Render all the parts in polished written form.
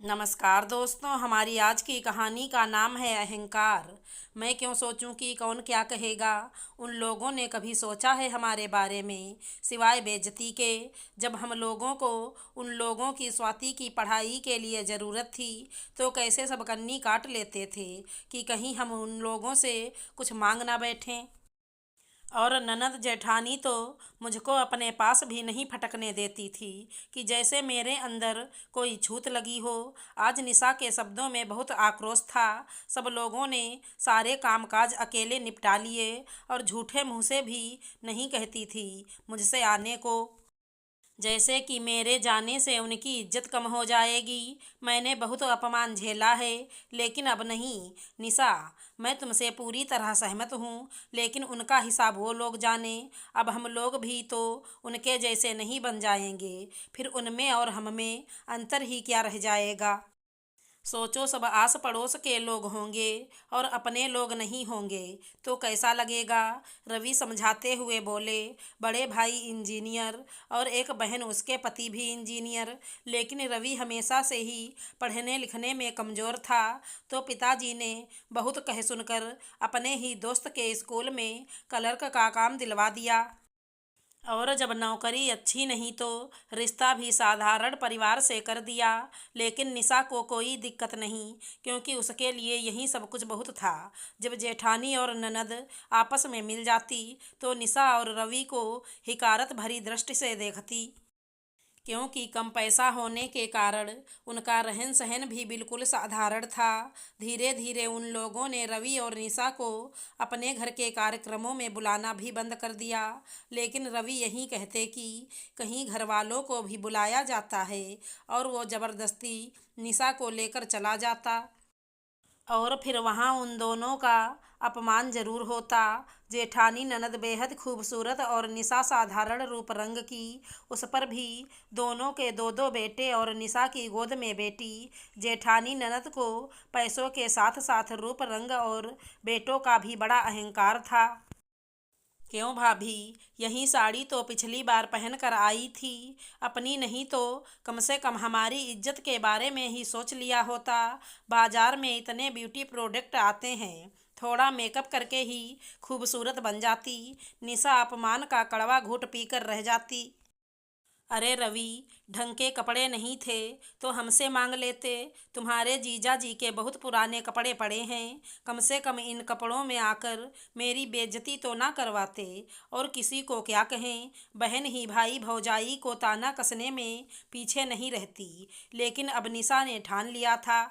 नमस्कार दोस्तों, हमारी आज की कहानी का नाम है अहंकार। मैं क्यों सोचूं कि कौन क्या कहेगा। उन लोगों ने कभी सोचा है हमारे बारे में सिवाय बेइज्जती के। जब हम लोगों को उन लोगों की स्वाति की पढ़ाई के लिए ज़रूरत थी तो कैसे सब कन्नी काट लेते थे कि कहीं हम उन लोगों से कुछ मांग ना बैठें। और ननद जेठानी तो मुझको अपने पास भी नहीं फटकने देती थी कि जैसे मेरे अंदर कोई छूत लगी हो। आज निशा के शब्दों में बहुत आक्रोश था। सब लोगों ने सारे कामकाज अकेले निपटा लिए और झूठे मुंह से भी नहीं कहती थी मुझसे आने को, जैसे कि मेरे जाने से उनकी इज्जत कम हो जाएगी। मैंने बहुत अपमान झेला है, लेकिन अब नहीं। निशा, मैं तुमसे पूरी तरह सहमत हूँ, लेकिन उनका हिसाब वो लोग जाने। अब हम लोग भी तो उनके जैसे नहीं बन जाएंगे, फिर उनमें और हम में अंतर ही क्या रह जाएगा। सोचो, सब आस पड़ोस के लोग होंगे और अपने लोग नहीं होंगे तो कैसा लगेगा। रवि समझाते हुए बोले। बड़े भाई इंजीनियर और एक बहन उसके पति भी इंजीनियर, लेकिन रवि हमेशा से ही पढ़ने लिखने में कमज़ोर था। तो पिताजी ने बहुत कह सुनकर अपने ही दोस्त के स्कूल में क्लर्क का काम दिलवा दिया। और जब नौकरी अच्छी नहीं तो रिश्ता भी साधारण परिवार से कर दिया। लेकिन निशा को कोई दिक्कत नहीं, क्योंकि उसके लिए यही सब कुछ बहुत था। जब जेठानी और ननद आपस में मिल जाती तो निशा और रवि को हिकारत भरी दृष्टि से देखती, क्योंकि कम पैसा होने के कारण उनका रहन सहन भी बिल्कुल साधारण था। धीरे धीरे उन लोगों ने रवि और निशा को अपने घर के कार्यक्रमों में बुलाना भी बंद कर दिया। लेकिन रवि यही कहते कि कहीं घर वालों को भी बुलाया जाता है, और वो ज़बरदस्ती निशा को लेकर चला जाता और फिर वहाँ उन दोनों का अपमान जरूर होता। जेठानी ननद बेहद खूबसूरत और निशा साधारण रूप रंग की, उस पर भी दोनों के दो दो बेटे और निशा की गोद में बेटी। जेठानी ननद को पैसों के साथ साथ रूप रंग और बेटों का भी बड़ा अहंकार था। क्यों भाभी, यही साड़ी तो पिछली बार पहन कर आई थी। अपनी नहीं तो कम से कम हमारी इज्जत के बारे में ही सोच लिया होता। बाजार में इतने ब्यूटी प्रोडक्ट आते हैं, थोड़ा मेकअप करके ही खूबसूरत बन जाती। निशा अपमान का कड़वा घूंट पीकर रह जाती। अरे रवि, ढंग के कपड़े नहीं थे तो हमसे मांग लेते। तुम्हारे जीजा जी के बहुत पुराने कपड़े पड़े हैं, कम से कम इन कपड़ों में आकर मेरी बेइज्जती तो ना करवाते। और किसी को क्या कहें, बहन ही भाई भौजाई को ताना कसने में पीछे नहीं रहती। लेकिन अब निशा ने ठान लिया था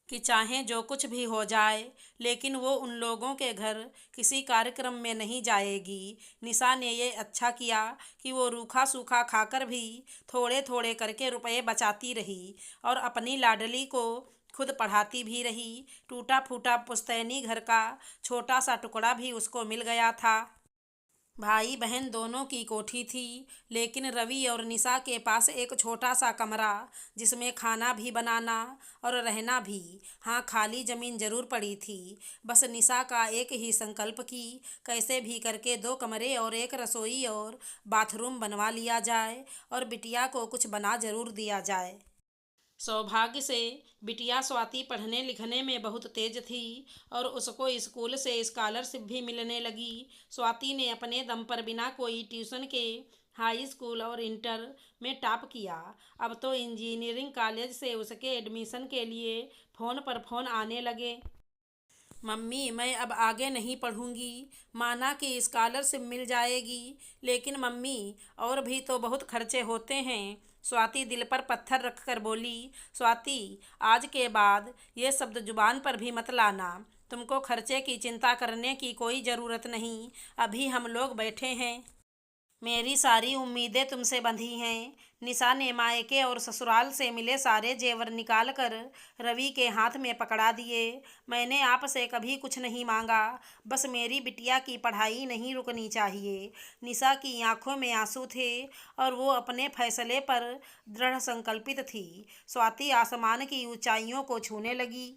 कि चाहे जो कुछ भी हो जाए, लेकिन वो उन लोगों के घर किसी कार्यक्रम में नहीं जाएगी। निशा ने ये अच्छा किया कि वो रूखा सूखा खाकर भी थोड़े थोड़े करके रुपए बचाती रही और अपनी लाडली को खुद पढ़ाती भी रही। टूटा फूटा पुश्तैनी घर का छोटा सा टुकड़ा भी उसको मिल गया था। भाई बहन दोनों की कोठी थी, लेकिन रवि और निशा के पास एक छोटा सा कमरा, जिसमें खाना भी बनाना और रहना भी। हाँ, खाली ज़मीन ज़रूर पड़ी थी। बस निशा का एक ही संकल्प कि कैसे भी करके दो कमरे और एक रसोई और बाथरूम बनवा लिया जाए और बिटिया को कुछ बना ज़रूर दिया जाए। सौभाग्य से बिटिया स्वाति पढ़ने लिखने में बहुत तेज थी और उसको स्कूल से स्कॉलरशिप भी मिलने लगी। स्वाति ने अपने दम पर बिना कोई ट्यूशन के हाई स्कूल और इंटर में टॉप किया। अब तो इंजीनियरिंग कॉलेज से उसके एडमिशन के लिए फ़ोन पर फ़ोन आने लगे। मम्मी, मैं अब आगे नहीं पढ़ूंगी। माना कि स्कॉलरशिप मिल जाएगी, लेकिन मम्मी और भी तो बहुत खर्चे होते हैं। स्वाति दिल पर पत्थर रखकर बोली। स्वाति, आज के बाद ये शब्द जुबान पर भी मत लाना। तुमको खर्चे की चिंता करने की कोई ज़रूरत नहीं। अभी हम लोग बैठे हैं। मेरी सारी उम्मीदें तुमसे बंधी हैं। निशा ने मायके और ससुराल से मिले सारे जेवर निकाल कर रवि के हाथ में पकड़ा दिए। मैंने आपसे कभी कुछ नहीं मांगा, बस मेरी बिटिया की पढ़ाई नहीं रुकनी चाहिए। निशा की आंखों में आंसू थे और वो अपने फैसले पर दृढ़ संकल्पित थी। स्वाति आसमान की ऊंचाइयों को छूने लगी।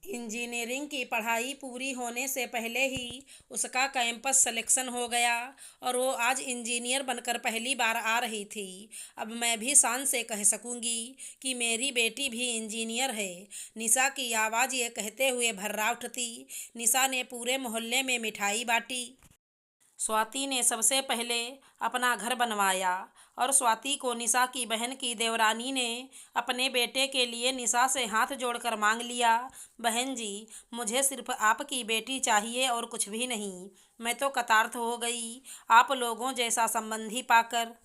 इंजीनियरिंग की पढ़ाई पूरी होने से पहले ही उसका कैंपस सिलेक्शन हो गया और वो आज इंजीनियर बनकर पहली बार आ रही थी। अब मैं भी शान से कह सकूंगी कि मेरी बेटी भी इंजीनियर है। निशा की आवाज़ ये कहते हुए भर्रा उठती। निशा ने पूरे मोहल्ले में मिठाई बांटी। स्वाति ने सबसे पहले अपना घर बनवाया और स्वाति को निशा की बहन की देवरानी ने अपने बेटे के लिए निशा से हाथ जोड़कर मांग लिया, बहन जी, मुझे सिर्फ आपकी बेटी चाहिए और कुछ भी नहीं। मैं तो कृतार्थ हो गई आप लोगों जैसा संबंधी पाकर।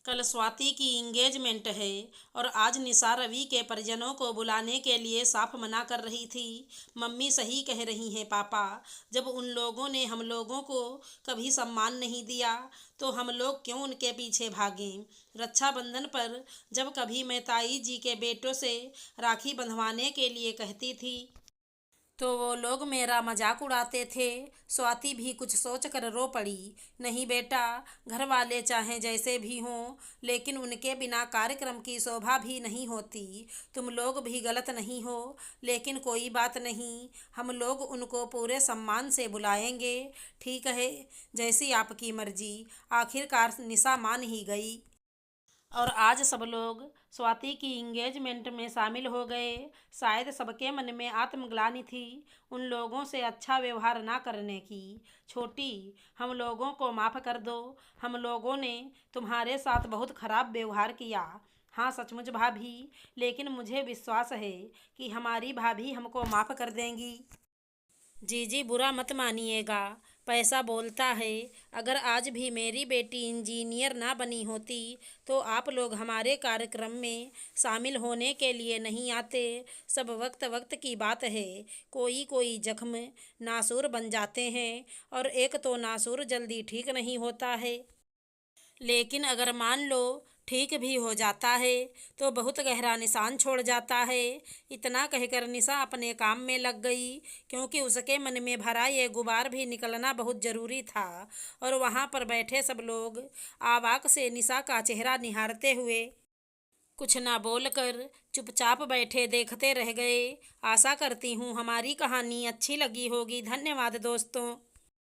कल स्वाति की इंगेजमेंट है और आज निशा रवि के परिजनों को बुलाने के लिए साफ मना कर रही थी। मम्मी सही कह रही हैं पापा, जब उन लोगों ने हम लोगों को कभी सम्मान नहीं दिया तो हम लोग क्यों उनके पीछे भागें। रक्षाबंधन पर जब कभी मैं ताई जी के बेटों से राखी बंधवाने के लिए कहती थी तो वो लोग मेरा मजाक उड़ाते थे। स्वाति भी कुछ सोच कर रो पड़ी। नहीं बेटा, घर वाले चाहें जैसे भी हों, लेकिन उनके बिना कार्यक्रम की शोभा भी नहीं होती। तुम लोग भी गलत नहीं हो, लेकिन कोई बात नहीं, हम लोग उनको पूरे सम्मान से बुलाएंगे। ठीक है, जैसी आपकी मर्जी। आखिरकार निशा मान ही गई और आज सब लोग स्वाति की इंगेजमेंट में शामिल हो गए। शायद सबके मन में आत्मग्लानि थी उन लोगों से अच्छा व्यवहार ना करने की। छोटी, हम लोगों को माफ़ कर दो, हम लोगों ने तुम्हारे साथ बहुत खराब व्यवहार किया। हाँ सचमुच भाभी, लेकिन मुझे विश्वास है कि हमारी भाभी हमको माफ़ कर देंगी। जी बुरा मत मानिएगा, पैसा बोलता है। अगर आज भी मेरी बेटी इंजीनियर ना बनी होती तो आप लोग हमारे कार्यक्रम में शामिल होने के लिए नहीं आते। सब वक्त वक्त की बात है। कोई कोई जख्म नासूर बन जाते हैं और एक तो नासूर जल्दी ठीक नहीं होता है, लेकिन अगर मान लो ठीक भी हो जाता है तो बहुत गहरा निशान छोड़ जाता है। इतना कहकर निशा अपने काम में लग गई, क्योंकि उसके मन में भरा ये गुबार भी निकलना बहुत ज़रूरी था। और वहाँ पर बैठे सब लोग आवाक से निशा का चेहरा निहारते हुए कुछ ना बोलकर चुपचाप बैठे देखते रह गए। आशा करती हूँ हमारी कहानी अच्छी लगी होगी। धन्यवाद दोस्तों।